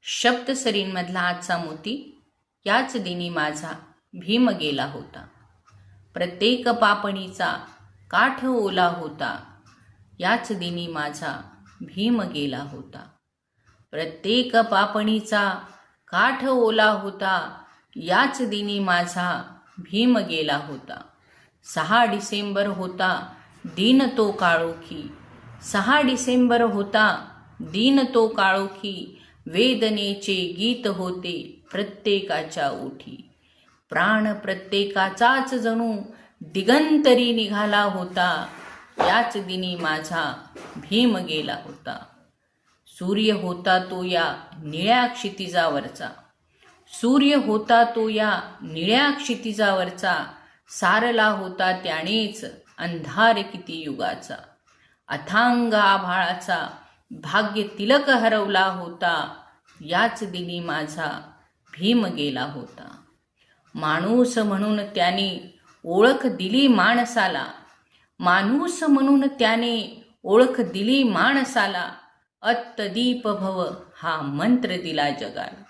शब्दसरींमधला आजचा मोती. याच दिनी माझा भीम गेला होता. प्रत्येक पापणीचा काठ ओला होता. याच दिनी माझा भीम गेला होता. प्रत्येक पापणीचा काठ ओला होता. याच दिनी माझा भीम गेला होता. 6 डिसेंबर होता दिन तो काळोखी. 6 डिसेंबर होता दिन तो काळोखी. वेदनेचे गीत होते प्रत्येकाच्या ओठी. प्राण प्रत्येकाचाच जणू दिगंतरी निघाला होता. याच दिनी माझा भीम गेला होता. सूर्य होता तो या निळ्या क्षितिजावरचा. सूर्य होता तो या निळ्या क्षितिजावरचा. सारला होता त्यानेच अंधार किती युगाचा. अथांग आभाळाचा भाग्य तिलक हरवला होता. याच दिनी माझा भीम गेला होता. माणूस म्हणून त्याने ओळख दिली माणसाला. माणूस म्हणून त्याने ओळख दिली माणसाला. अत्तदीप भव हा मंत्र दिला जगाला.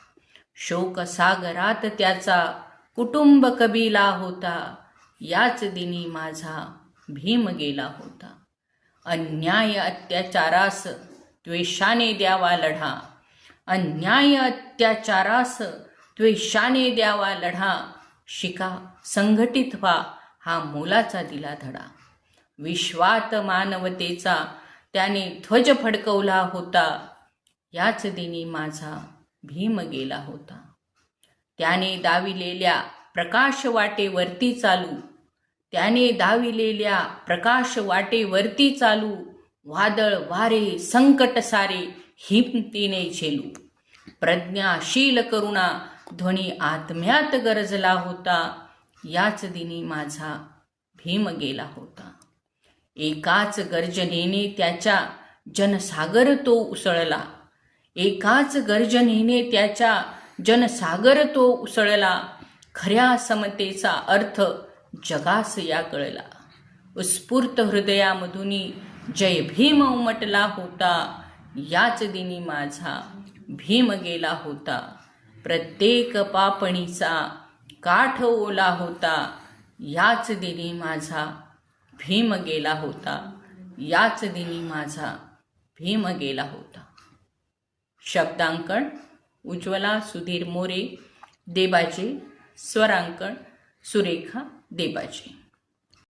शोकसागरात त्याचा कुटुंब कबिला होता. याच दिनी माझा भीम गेला होता. अन्याय अत्याचारास द्वेषाने द्यावा लढा. अन्याय अत्याचारास द्वेषाने द्यावा लढा. शिका संघटित व्हा हा मोलाचा दिला धडा. विश्वात मानवतेचा त्याने ध्वज फडकवला होता. याच दिनी माझा भीम गेला होता. त्याने दाविलेल्या प्रकाश वाटेवरती चालू. त्याने दाविलेल्या प्रकाश वाटेवरती चालू. वादळ वारे संकट सारे हिमतीने झेलू. प्रज्ञाशील करुणा ध्वनी आत्म्यात गरजला होता. याच दिनी माझा भीम गेला होता. एकाच गर्जनेने त्याच्या जनसागर तो उसळला. एकाच गर्जनेने त्याच्या जनसागर तो उसळला. खऱ्या समतेचा अर्थ जगास या कळला. उत्स्फूर्त हृदयामधुनी जय भीम उमटला होता. याच दिनी माझा भीम गेला होता. प्रत्येक पापणीचा काठ ओला होता. याच दिनी माझा भीम गेला होता. याच दिनी माझा भीम गेला होता. शब्दांकन उज्ज्वला सुधीर मोरे देबाजे. स्वरांकन सुरेखा देबाजे.